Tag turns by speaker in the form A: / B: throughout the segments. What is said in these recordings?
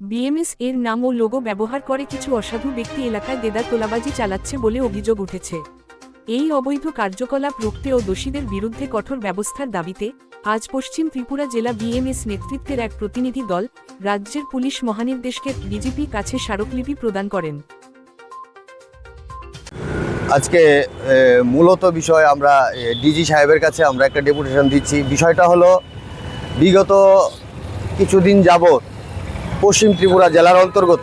A: BMS এর নাম ও logo ব্যবহার করে কিছু অসাধু ব্যক্তি এলাকায় দেদার তোলাবাজি চালাচ্ছে বলে অভিযোগ উঠেছে। এই অবৈধ কার্যকলাপ রুখতে ও দোষীদের বিরুদ্ধে কঠোর ব্যবস্থার দাবিতে আজ পশ্চিম ত্রিপুরা জেলা বিএমএস নেতৃত্বের এক প্রতিনিধি দল রাজ্যের পুলিশ মহানির্দেশকের ডিজিপি কাছে স্মারকলিপি প্রদান করেন।
B: আজকে মূলত বিষয় আমরা ডিজি সাহেবের কাছে আমরা একটা ডেপুটেশন দিচ্ছি। বিষয়টা হলো বিগত কিছুদিন যাবৎ পশ্চিম ত্রিপুরা জেলার অন্তর্গত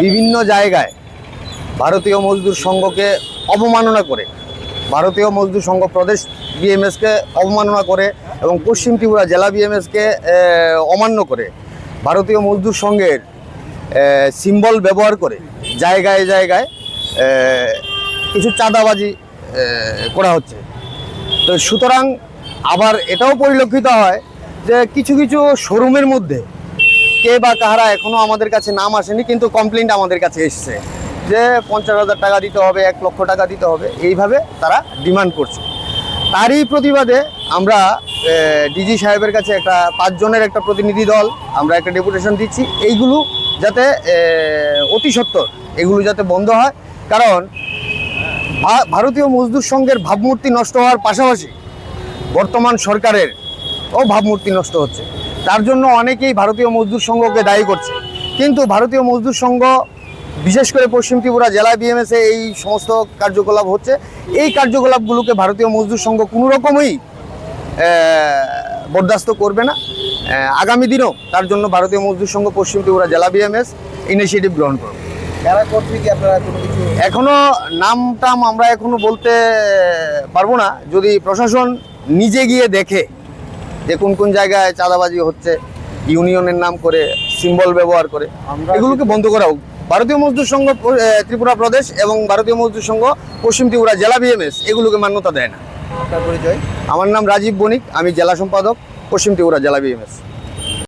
B: বিভিন্ন জায়গায় ভারতীয় মজদুর সংঘকে অবমাননা করে, ভারতীয় মজদুর সংঘ প্রদেশ বিএমএসকে অবমাননা করে এবং পশ্চিম ত্রিপুরা জেলা বিএমএসকে অমান্য করে ভারতীয় মজদুর সংঘের সিম্বল ব্যবহার করে জায়গায় জায়গায় কিছু চাঁদাবাজি করা হচ্ছে। তো সুতরাং আবার এটাও পরিলক্ষিত হয় যে কিছু কিছু শোরুমের মধ্যে কে বা কাহারা এখনও আমাদের কাছে নাম আসেনি, কিন্তু কমপ্লেন্ট আমাদের কাছে এসছে যে 50,000 টাকা দিতে হবে, 1 লক্ষ টাকা দিতে হবে, এইভাবে তারা ডিমান্ড করছে। তারই প্রতিবাদে আমরা ডিজি সাহেবের কাছে একটা 5 জনের একটা প্রতিনিধি দল আমরা একটা ডেপুটেশন দিচ্ছি, এইগুলো যাতে অতি সত্বর এগুলো যাতে বন্ধ হয়। কারণ ভারতীয় মজদুর সংঘের ভাবমূর্তি নষ্ট হওয়ার পাশাপাশি বর্তমান সরকারের ভাবমূর্তি নষ্ট হচ্ছে। তার জন্য অনেকেই ভারতীয় মজদুর সংঘকে দায়ী করছে, কিন্তু ভারতীয় মজদুর সংঘ বিশেষ করে পশ্চিম ত্রিপুরা জেলা বিএমএসে এই সমস্ত কার্যকলাপ হচ্ছে। এই কার্যকলাপগুলোকে ভারতীয় মজদুর সংঘ কোনো রকমই বরদাস্ত করবে না। আগামী দিনেও তার জন্য ভারতীয় মজদুর সংঘ পশ্চিম ত্রিপুরা জেলা বিএমএস ইনিশিয়েটিভ গ্রহণ করবে।
C: কারা করছে কি আপনারা কোনো কিছু
B: এখনো নামটাম আমরা এখনো বলতে পারবো না। যদি প্রশাসন নিজে গিয়ে দেখে যে কোন কোন জায়গায় চাঁদাবাজি হচ্ছে, ইউনিয়নের নাম করে সিম্বল ব্যবহার করে, এগুলোকে বন্ধ করা হোক। ভারতীয় মজদুর সংঘ ত্রিপুরা প্রদেশ এবং ভারতীয় মজদুর সংঘ পশ্চিম ত্রিপুরা জেলা বিএমএস এগুলোকে মান্যতা দেয় না।
C: আপনার পরিচয়?
B: আমার নাম রাজীব বণিক, আমি জেলা সম্পাদক পশ্চিম ত্রিপুরা জেলা বিএমএস।